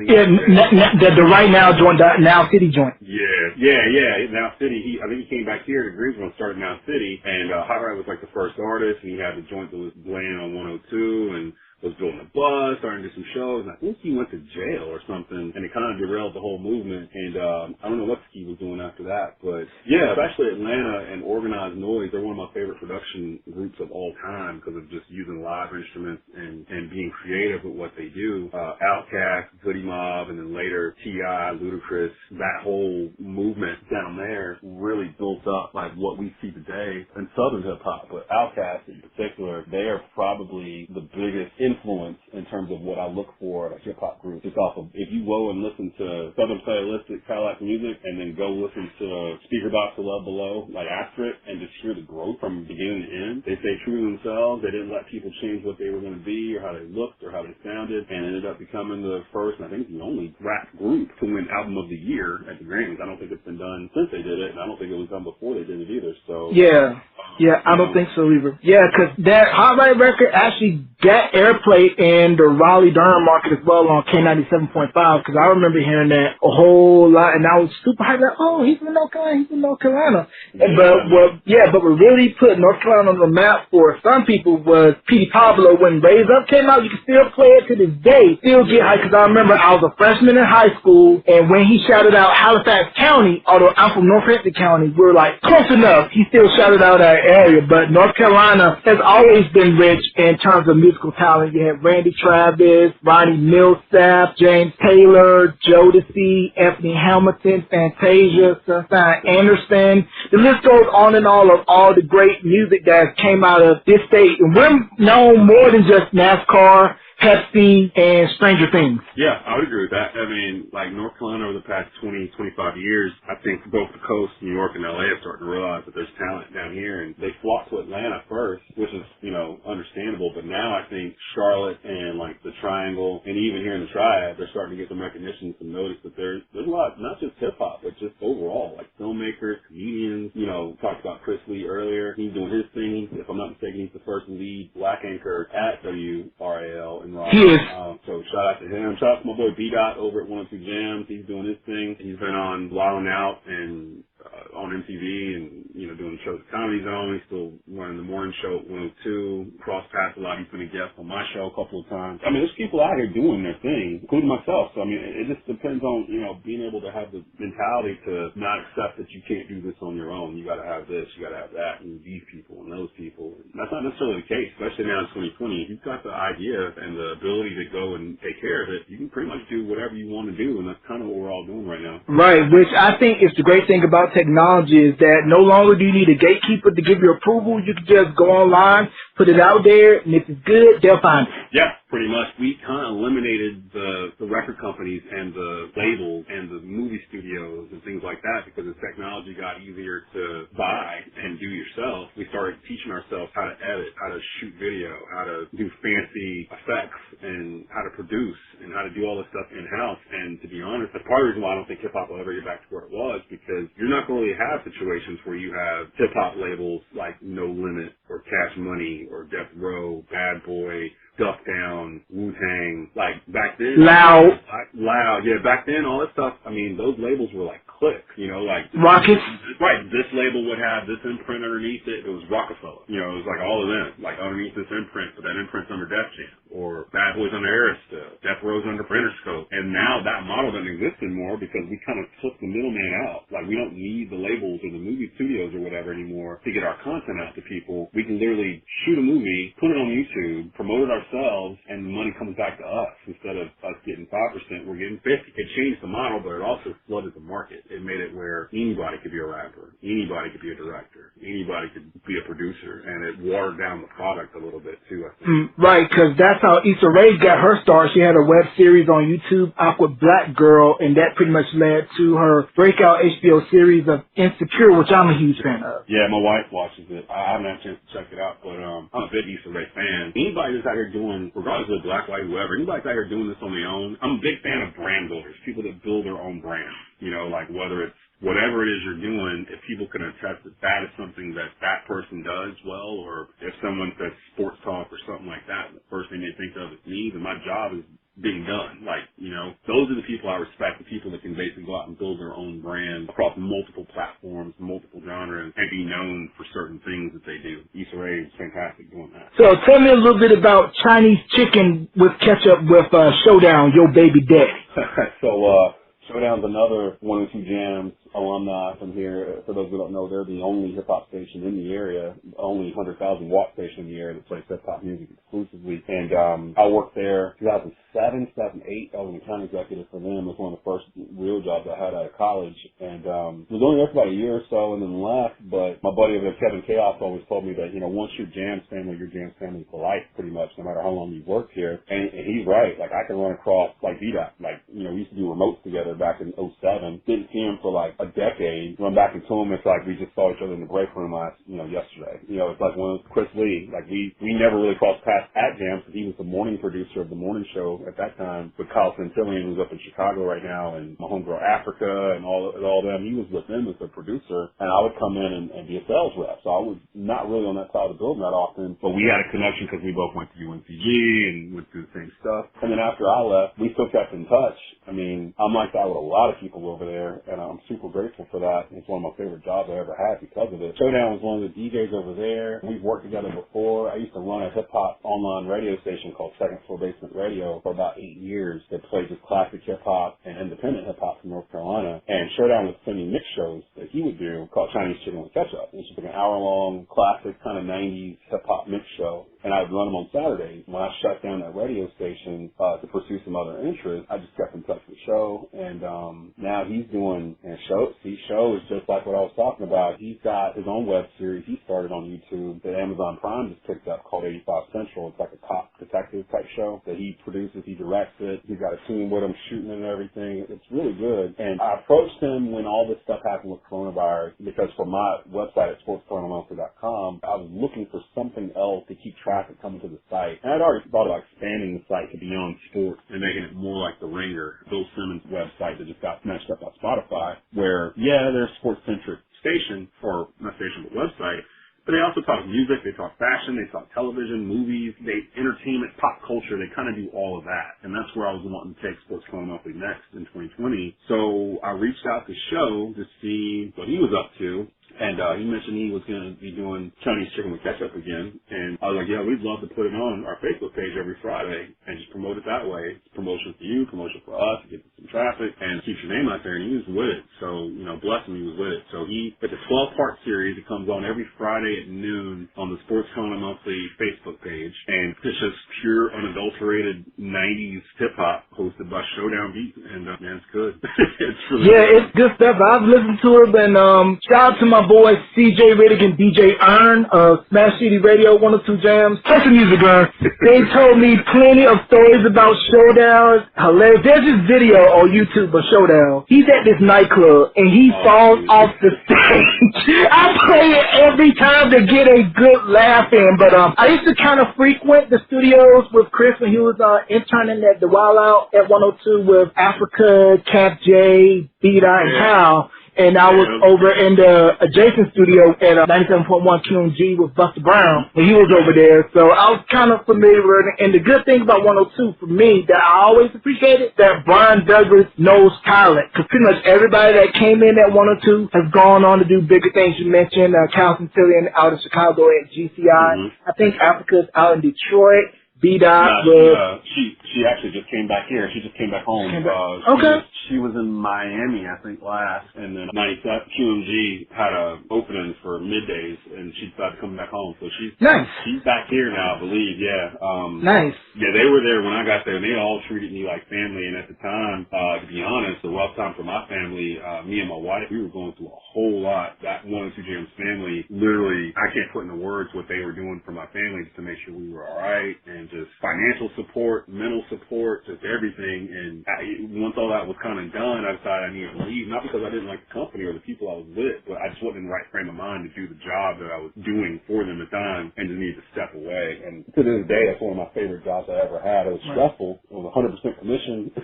The Right Now joint, the Now City joint. Yeah. Now City. I think he came back here to Greensboro and started Now City, and Hot Right was like the first artist, and he had the joint that was playing on 102, and was building a bus, starting to do some shows, and I think he went to jail or something, and it kind of derailed the whole movement, and I don't know what Ski was doing after that, but yeah, especially Atlanta and Organized Noise, they're one of my favorite production groups of all time because of just using live instruments and being creative with what they do. Outkast, Goody Mob, and then later T.I., Ludacris, that whole movement down there really built up like what we see today in Southern hip-hop, but Outkast in particular, they are probably the biggest influence in terms of what I look for at a hip-hop group. Just off of, if you go and listen to Southern Playalistic Cadillac music and then go listen to Speaker Box of Love Below, like after it, and just hear the growth from beginning to end, they stayed true to themselves. They didn't let people change what they were going to be or how they looked or how they sounded, and ended up becoming the first, and I think the only rap group to win Album of the Year at the Grammys. I don't think it's been done since they did it, and I don't think it was done before they did it either. So yeah, I don't think so either. Yeah, because that Hot Right record actually got airplay in the Raleigh-Durham market as well on K97.5, because I remember hearing that a whole lot, and I was super hyped, like, oh, he's from North Carolina. But what really put North Carolina on the map for some people was Petey Pablo. When Raise Up came out, you can still play it to this day, still get hyped, because I remember I was a freshman in high school, and when he shouted out Halifax County, although I'm from Northampton County, we were like, close enough, he still shouted out our area. But North Carolina has always been rich in terms of musical talent. You have Randy Travis, Ronnie Millsap, James Taylor, Jodeci, Anthony Hamilton, Fantasia, Sunshine Anderson. The list goes on and on of all the great music that came out of this state. And we're known more than just NASCAR, Pepsi, and Stranger Things. Yeah, I would agree with that. I mean, like North Carolina over the past 20, 25 years, I think both the coast, New York and LA, are starting to realize that there's talent down here, and they flocked to Atlanta first, which is, understandable, but now I think Charlotte and like the Triangle, and even here in the Triad, they're starting to get some recognition, some notice that there's a lot, not just hip hop, but just overall, like filmmakers, comedians, talked about Chris Lee earlier. He's doing his thing. If I'm not mistaken, he's the first lead black anchor at WRAL in Raleigh. He is. So shout out to him. Shout out to my boy B-Dot over at 102 Jams. He's doing his thing. He's been on Wild 'N Out and on MTV and, doing shows at Comedy Zone. He's still running the morning show at 102. Cross paths a lot. He's been a guest on my show a couple of times. I mean, there's people out here doing their thing, including myself. So, I mean, it just depends on, being able to have the mentality to not accept that you can't do this on your own. You got to have this, you got to have that, and these people and those people. And that's not necessarily the case, especially now in 2020. If you've got the idea and the ability to go and take care of it, you can pretty much do whatever you want to do, and that's kind of what we're all doing right now. Right, which I think is the great thing about technology is that no longer do you need a gatekeeper to give you approval. You can just go online, put it out there, and if it's good, they'll find it. Yeah, pretty much. We kind of eliminated the record companies and the labels and the movie studios and things like that because as technology got easier to buy and do yourself, we started teaching ourselves how to edit, how to shoot video, how to do fancy effects, and how to produce, and how to do all this stuff in-house. And to be honest, that's part of the reason why I don't think hip-hop will ever get back to where it was, because you're not going to really have situations where you have hip-hop labels like No Limit or Cash Money or Death Row, Bad Boy, Duck Down, Wu-Tang, like back then. Loud. Yeah, back then, all that stuff, I mean, those labels were like Click, like. Rockets. Right, this label would have this imprint underneath it. It was Rockefeller. It was like all of them, like underneath this imprint, but that imprint's under Def Jam. Or Bad Boys under Arista, Death Row's under Interscope. And now that model doesn't exist anymore because we kind of took the middleman out. Like, we don't need the labels or the movie studios or whatever anymore to get our content out to people. We can literally shoot a movie, put it on YouTube, promote it ourselves, and the money comes back to us. Instead of us getting 5%, we're getting 50%. It changed the model, but it also flooded the market. It made it where anybody could be a rapper, anybody could be a director, anybody could be a producer, and it watered down the product a little bit too, I think. Right, because that's how Issa Rae got her start. She had a web series on YouTube, Awkward Black Girl, and that pretty much led to her breakout HBO series of Insecure, which I'm a huge fan of. Yeah, my wife watches it. I haven't had a chance to check it out, but I'm a big Issa Rae fan. Anybody that's out here doing, regardless of black, white, whoever, anybody's out here doing this on their own, I'm a big fan of brand builders, people that build their own brand. Like whether it's whatever it is you're doing, if people can attest that that is something that that person does well, or if someone says sports talk or something like that, the first thing they think of is me, then my job is being done. Like, those are the people I respect, the people that can basically go out and build their own brand across multiple platforms, multiple genres, and be known for certain things that they do. Issa Rae is fantastic doing that. So tell me a little bit about Chinese chicken with ketchup with Showdown, Your Baby Daddy. Showdown's another 102 Jams alumni from here. For those who don't know, they're the only hip-hop station in the area, the only 100,000 watt station in the area that plays hip-hop music exclusively. And I worked there 2007, 2008. I was an account executive for them. It was one of the first real jobs I had out of college. And was only there for about a year or so and then left. But my buddy over there, Kevin Chaos, always told me that, once you're Jams family for life, pretty much, no matter how long you've worked here. And he's right. Like, I can run across, like, VDOT. Like, we used to do remotes together back in 2007. Didn't see him for, like, a decade. Run back into him, it's like we just saw each other in the break room yesterday. It's like one of Chris Lee. Like, we never really crossed paths at Jams because he was the morning producer of the morning show at that time with Kyle Centillion, who's up in Chicago right now, and my homegirl Africa and all them. He was with them as a producer, and I would come in and be a sales rep. So I was not really on that side of the building that often, but we had a connection because we both went to UNCG and went through the same stuff. And then after I left, we still kept in touch. I mean, I'm like that with a lot of people over there, and I'm super grateful for that. It's one of my favorite jobs I ever had because of it. Showdown was one of the DJs over there. We've worked together before. I used to run a hip-hop online radio station called Second Floor Basement Radio for about 8 years that played just classic hip-hop and independent hip-hop from North Carolina. And Showdown would send me mix shows that he would do called Chinese Chicken with Ketchup. It's just like an hour-long, classic kind of 90s hip-hop mix show. And I would run them on Saturdays. When I shut down that radio station to pursue some other interests, I just kept in touch with Show. And now he's doing Show is just like what I was talking about. He's got his own web series he started on YouTube that Amazon Prime just picked up called 85 Central. It's like a cop detective type show that he produces, he directs it. He's got a team with him shooting it and everything. It's really good. And I approached him when all this stuff happened with coronavirus because for my website at sportscoronamonster.com, I was looking for something else to keep traffic coming to the site. And I'd already thought about expanding the site to beyond sports and making it more like the Ringer, Bill Simmons' website that just got snatched up by Spotify, where, yeah, they're a sports-centric station, or not station, but website, But they also talk music, they talk fashion, they talk television, movies, they entertainment, pop culture. They kind of do all of that. And that's where I was wanting to take Sports Corner Monthly next in 2020. So I reached out to Show to see what he was up to. And he mentioned he was going to be doing Chinese chicken with ketchup again. And I was like, yeah, we'd love to put it on our Facebook page every Friday and just promote it that way. It's promotion for you, promotion for us, to get some traffic, and keep your name out there. And he was with it. So, bless him, he was with it. So it's a 12-part series. It comes on every Friday at noon on the Sports Corner Monthly Facebook page. And it's just pure, unadulterated 90s hip-hop hosted by Showdown Beat. And, man, it's good. It's really good. It's good stuff. I've listened to it, and shout out to my boy CJ Riddick and DJ Earn of Smash City Radio 102 Jams. Play some music, Earn. They told me plenty of stories about Showdown. Hilarious. There's this video on YouTube of Showdown. He's at this nightclub and he falls off the stage. I play it every time to get a good laugh in. But I used to kind of frequent the studios with Chris when he was interning at the Wild Out at 102 with Africa, Cap J, B-Dot, and Cal. And I was over in the adjacent studio at 97.1 QMG with Buster Brown, and he was over there. So I was kind of familiar with it. And the good thing about 102 for me that I always appreciated, that Brian Douglas knows talent. Because pretty much everybody that came in at 102 has gone on to do bigger things. You mentioned Cal Centillion out of Chicago at GCI. Mm-hmm. I think Africa's out in Detroit. B-Dot she actually just came back here. She just came back home. She was in Miami, I think, last. And then QMG had a opening for middays, and she decided to come back home. So she's back here now, I believe. Yeah. Nice. Yeah, they were there when I got there, and they all treated me like family. And at the time, to be honest, the rough time for my family, me and my wife, we were going through a whole lot. That 102 Jams family, literally, I can't put into words what they were doing for my family just to make sure we were all right. And just financial support, mental support, just everything. And once all that was kind of done, I decided I needed to leave, not because I didn't like the company or the people I was with, but I just wasn't in the right frame of mind to do the job that I was doing for them at the time, and just needed to step away. And to this day, that's one of my favorite jobs I ever had. It was stressful. It was 100% commission,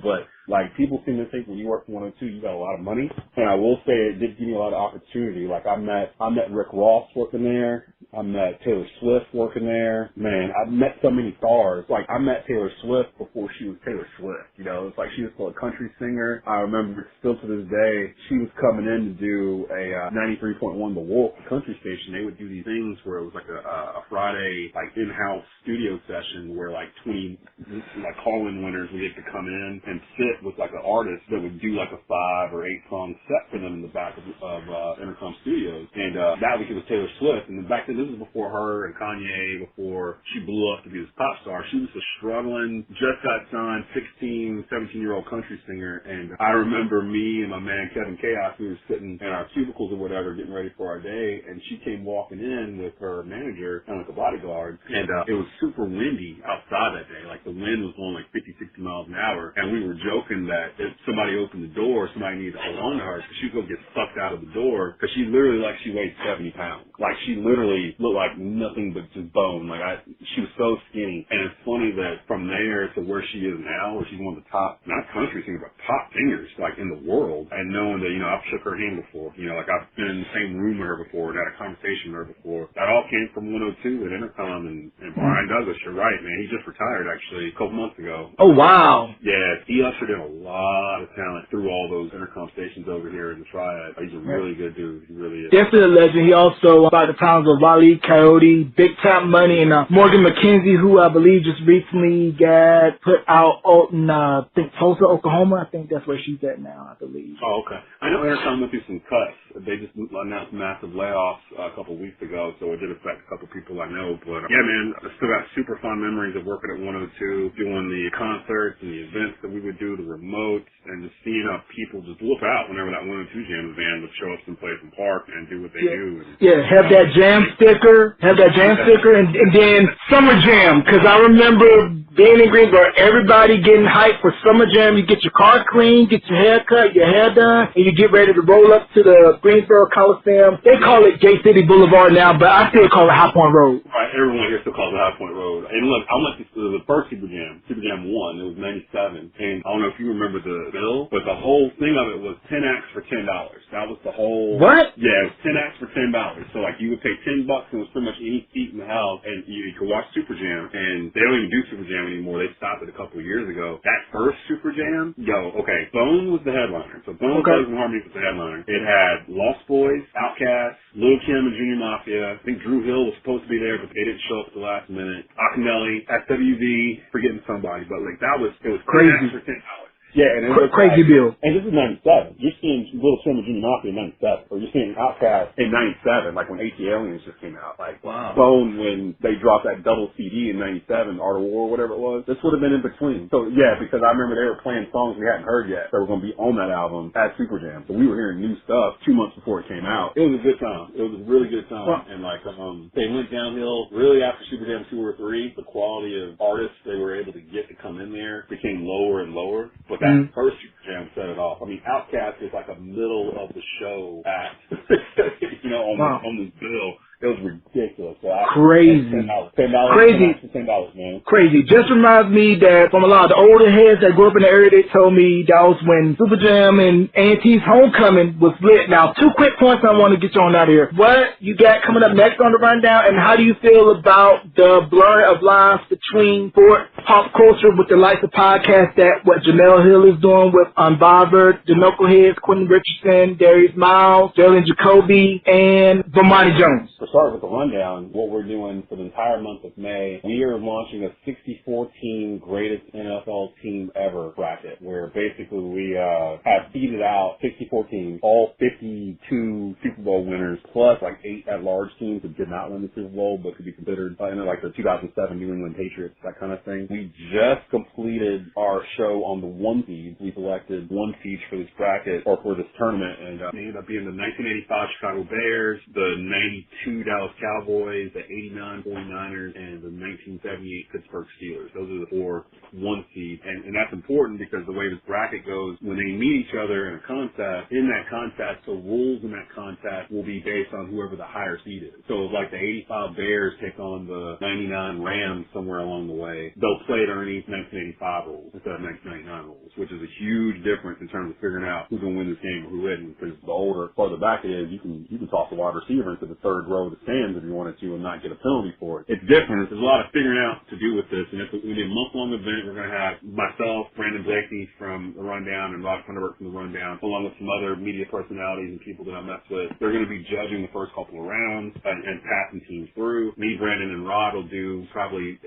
but like people seem to think when you work for 102, you got a lot of money. And I will say it did give me a lot of opportunity. Like I met Rick Ross working there. I met Taylor Swift working there. Man, I've met so many stars. Like, I met Taylor Swift before she was Taylor Swift. It's like she was still a country singer. I remember still to this day, she was coming in to do a 93.1 The Wolf, the country station. They would do these things where it was like a Friday, like, in-house studio session where, like, 20, like, call-in winners would get to come in and sit with, like, an artist that would do, like, a 5 or 8 song set for them in the back of Intercom Studios. And that week it was Taylor Swift. And back then, this was before her and Kanye, before she blew up to be this pop star. She was a struggling, just got signed, 16, 17-year-old country singer. And I remember me and my man Kevin Chaos, we were sitting in our cubicles or whatever, getting ready for our day, and she came walking in with her manager, kind of like a bodyguard, and it was super windy outside that day. Like, the wind was blowing like 50, 60 miles an hour, and we were joking that if somebody opened the door, somebody needed to hold on to her, because she was going to get sucked out of the door, because she literally, like, she weighed 70 pounds. Like, she literally looked like nothing but just bone. Like, she was so skinny. And it's funny that from there to where she is now, where she's one of the top, not country singers, but top singers, like, in the world, and knowing that, I've shook her hand before, like, I've been in the same room with her before and had a conversation with her before. That all came from 102 at Intercom, and Brian Douglas, you're right, man. He just retired, actually, a couple months ago. Oh, wow. Yeah, he ushered in a lot of talent through all those Intercom stations over here in the Triad. He's a really good dude. He really is. Definitely a legend. He also, by the times of Wale Coyote, Big Top Money, and Morgan McKenzie, who I believe just recently got put out in, I think, Tulsa, Oklahoma. I think that's where she's at now, I believe. Oh, okay. I know Intercom went through some cuts. They just announced massive layoffs a couple weeks ago, so it did affect a couple people I know. But, yeah, man, I still got super fun memories of working at 102, doing the concerts and the events that we would do, the remotes, and just seeing how people just look out whenever that 102 Jams band would show up someplace in Park and do what they do. And, have that jam sticker, and then Summer Jam, because I remember being in Greensboro, everybody getting hyped for Summer Jam. You get your car clean, get your hair cut, your hair done, and you get ready to roll up to the Greensboro Coliseum. They call it J City Boulevard now, but I still call it High Point Road. Right, everyone here still calls it High Point Road. And look, I went to the first Super Jam 1, it was 97, and I don't know if you remember the bill, but the whole thing of it was 10 acts for $10. That was the whole... What? Yeah, it was 10 acts for $10. So, like, you would pay $10, and it was pretty much any seat in the house, and you could watch Super Jam, and they don't even do Super Jam anymore. They stopped it a couple of years ago. That first Super Jam, Bone was the headliner. So Bone Thugs and Harmony was the headliner. It had Lost Boys, Outkast, Lil' Kim and Junior Mafia. I think Drew Hill was supposed to be there, but they didn't show up at the last minute. Akinyele, SWV, forgetting somebody, but like it was crazy. For $10. Yeah, and it was crazy bill. And this is 97. You're seeing Little Kim and Junior Mafia in 97. Or you're seeing Outkast in 97, like when AC Aliens just came out. Like, wow. Bone when they dropped that double CD in 97, Art of War, whatever it was. This would have been in between. So, yeah, because I remember they were playing songs we hadn't heard yet that were going to be on that album at Super Jam. So we were hearing new stuff 2 months before it came out. It was a good time. It was a really good time. Well, and, like, they went downhill really after Super Jam 2 or 3. The quality of artists they were able to get to come in there became lower and lower. But that first Super Jam set it off. I mean, Outkast is like a middle of the show act, on this bill. It was ridiculous. So crazy. $10. Crazy. $10, man. Crazy. Just reminds me that from a lot of the older heads that grew up in the area, they told me that was when Super Jam and A&T's Homecoming was lit. Now, 2 quick points I want to get you on out of here. What you got coming up next on the rundown, and how do you feel about the blurring of lines between sport, pop culture with the likes of podcasts that what Jamel Hill is doing with Unbothered, the Knuckleheads, Quentin Richardson, Darius Miles, Jalen Jacoby, and Bomani Jones? To start with the rundown, what we're doing for the entire month of May, we are launching a 64-team greatest NFL team ever bracket, where basically we have seeded out 64 teams, all 52 Super Bowl winners, plus like 8 at-large teams that did not win the Super Bowl but could be considered like the 2007 New England Patriots, that kind of thing. We just completed our show on the 1 seeds. We selected 1 seeds for this bracket, or for this tournament, and it ended up being the 1985 Chicago Bears, the 92 Dallas Cowboys, the 89 49ers, and the 1978 Pittsburgh Steelers. Those are the 4 1 seeds. And that's important because the way this bracket goes, when they meet each other in a contest, the rules in that contest will be based on whoever the higher seed is. So like the 85 Bears take on the 99 Rams somewhere along the way, they'll play it underneath 1985 rules instead of 1999 rules, which is a huge difference in terms of figuring out who's going to win this game or who isn't. Because the older farther back it is, you can toss a wide receiver into the third row of the stands if you wanted to and not get a penalty for it. It's different. There's a lot of figuring out to do with this, and it's going to be a month-long event. We're going to have myself, Brandon Blakey from The Rundown, and Rod Funderburk from The Rundown, along with some other media personalities and people that I mess with. They're going to be judging the first couple of rounds and passing teams through. Me, Brandon, and Rod will do probably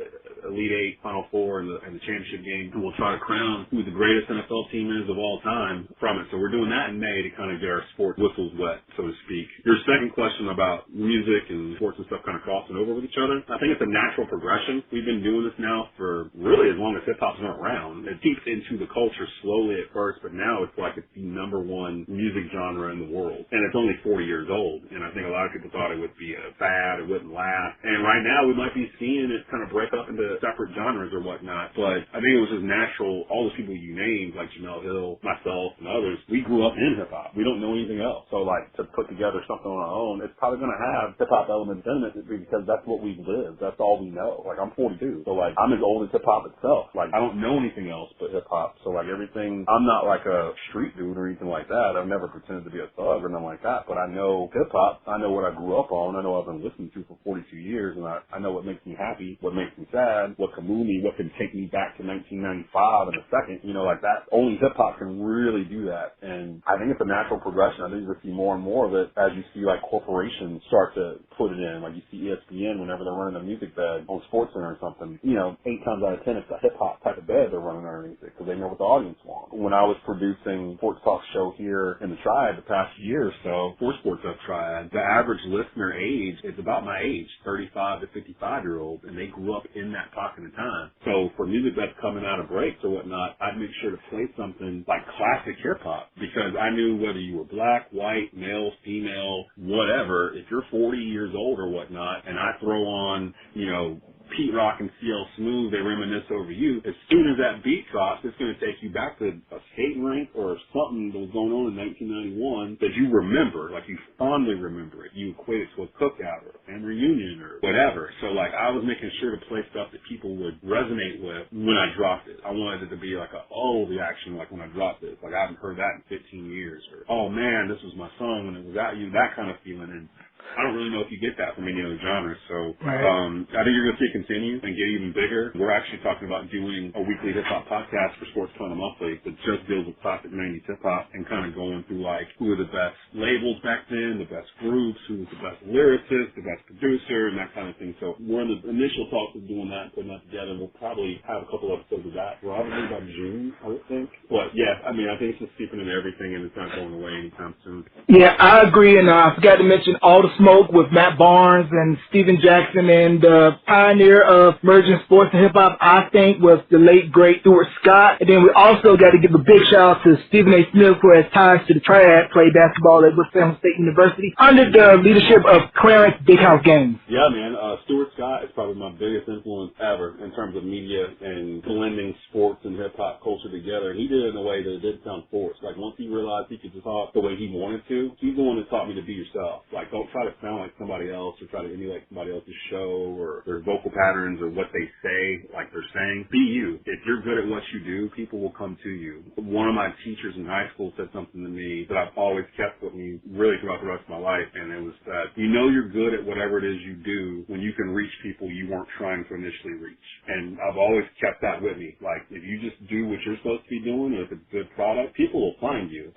Elite Eight, Final Four, and the championship game, and we'll try to crown who the greatest NFL team is of all time from it. So we're doing that in May to kind of get our sport whistles wet, so to speak. Your second question about music and sports and stuff kind of crossing over with each other, I think it's a natural progression. We've been doing this now for really as long as hip-hop's been around. It seeps into the culture slowly at first, but now it's like it's the #1 music genre in the world. And it's only 40 years old, and I think a lot of people thought it would be a fad, it wouldn't last. And right now we might be seeing it kind of break up into separate genres or whatnot, but I think it was just natural. All those people you named, like Jamel Hill, myself, and others, we grew up in hip-hop. We don't know anything else. So like to put together something on our own, it's probably going to have hip-hop elements in it because that's what we've lived. That's all we know. Like I'm 42, so like I'm as old as hip-hop itself. Like I don't know anything else but hip-hop. So like everything, I'm not like a street dude or anything like that. I've never pretended to be a thug or nothing like that, but I know hip-hop. I know what I grew up on. I know I've been listening to for 42 years, and I know what makes me happy, what makes me sad, what can move me, what can take me back to 1995 in a second. You know, like that. Only hip-hop can really do that, and I think it's a natural progression. I think you'll see more and more of it as you see like corporations start to put it in. Like you see ESPN whenever they're running a music bed on SportsCenter or something. You know, 8 times out of 10 it's a hip-hop type of bed they're running underneath it because they know what the audience wants. When I was producing Sports Talk show here in the Triad the past year or so, for Sports Talk Triad, the average listener age is about my age, 35 to 55-year-olds, and they grew up in that pocket of time. So for music that's coming out of breaks or whatnot, I'd make sure to play something like classic hip-hop because I knew whether you were black, white, male, female, whatever, if you're 40 years old or whatnot, and I throw on, you know, Pete Rock and CL Smooth, they reminisce over you. As soon as that beat drops, it's going to take you back to a skating rink or something that was going on in 1991 that you remember, like you fondly remember it. You equate it to a cookout or a family reunion or whatever. So like I was making sure to play stuff that people would resonate with when I dropped it. I wanted it to be like a reaction like when I dropped this. Like I haven't heard that in 15 years. Or, oh man, this was my song when it was at you, that kind of feeling. And I don't really know if you get that from any other genre. So I think you're going to see it continue and get even bigger. We're actually talking about doing a weekly hip-hop podcast for Sports Corner Monthly that just deals with classic 90s hip-hop and kind of going through, like, who are the best labels back then, the best groups, who was the best lyricist, the best producer, and that kind of thing. So we're in the initial talks of doing that and putting that together. We'll probably have a couple episodes of that probably by June, I would think. But, yeah, I mean, I think it's just seeping into everything, and it's not going away anytime soon. Yeah, I agree, and I forgot to mention All the Smoke with Matt Barnes and Steven Jackson, and the pioneer of merging sports and hip-hop, I think, was the late, great Stuart Scott. And then we also got to give a big shout out to Stephen A. Smith, who has ties to the Triad, played basketball at Winston-Salem State University under the leadership of Clarence Big House Gaines. Yeah, man, Stuart Scott is probably my biggest influence ever in terms of media and blending sports and hip-hop culture together. He did it in a way that it didn't sound forced. Like, once he realized he could just talk the way he wanted to, he's the one that taught me to be yourself. Like, don't try to sound like somebody else or try to emulate somebody else's show or their vocal patterns or what they say, like they're saying. Be you. If you're good at what you do, people will come to you. One of my teachers in high school said something to me that I've always kept with me really throughout the rest of my life, and it was that you know you're good at whatever it is you do when you can reach people you weren't trying to initially reach. And I've always kept that with me. Like, if you just do what you're supposed to be doing, or if it's a good product, people will find you.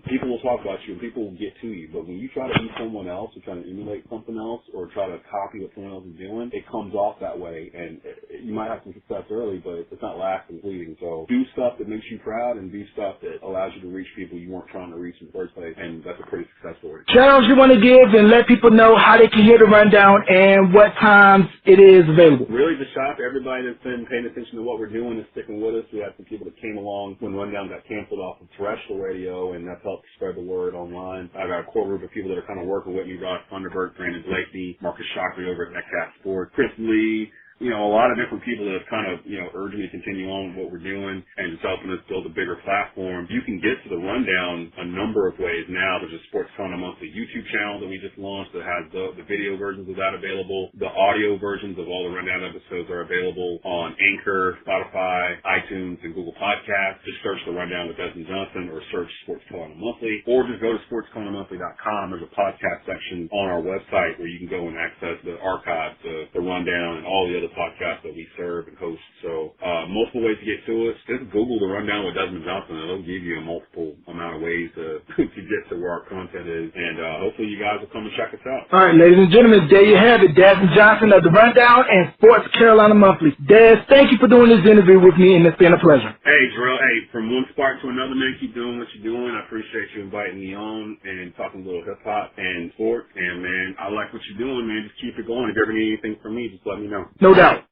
People will talk about you, and people will get to you. But when you try to be someone else or try to emulate something else or try to copy what someone else is doing, it comes off that way. And you might have some success early, but it's not lasting, fleeting. So do stuff that makes you proud and do stuff that allows you to reach people you weren't trying to reach in the first place. And that's a pretty successful way. Shout-outs you want to give and let people know how they can hear the rundown and what times it is available. Really, just shout out to everybody that's been paying attention to what we're doing and sticking with us. We had some people that came along when Rundown got canceled off of terrestrial radio, and that's helped spread the word online. I've got a core group of people that are kind of working with me: Rod Thunderbird, Brandon Blakey, Marcus Shockley over at Netcat Sports, Chris Lee. You know, a lot of different people that have kind of, urged me to continue on with what we're doing and just helping us build a bigger platform. You can get to the rundown a number of ways now. There's a Sports Corner Monthly YouTube channel that we just launched that has the video versions of that available. The audio versions of all the rundown episodes are available on Anchor, Spotify, iTunes, and Google Podcasts. Just search the rundown with Desmond Johnson or search Sports Corner Monthly, or just go to sportscornermonthly.com. There's a podcast section on our website where you can go and access the archives, the rundown, and all the other podcasts that we serve and host. So multiple ways to get to us. Just Google the Rundown with Desmond Johnson, and it'll give you a multiple amount of ways to get to where our content is. And hopefully you guys will come and check us out. All right, ladies and gentlemen, there you have it. Desmond Johnson of the Rundown and Sports Carolina Monthly. Des, thank you for doing this interview with me, and it's been a pleasure. Hey, Drill. Hey, from one spark to another, man, keep doing what you're doing. I appreciate you inviting me on and talking a little hip-hop and sports. And, man, I like what you're doing, man. Just keep it going. If you ever need anything from me, just let me know. No doubt.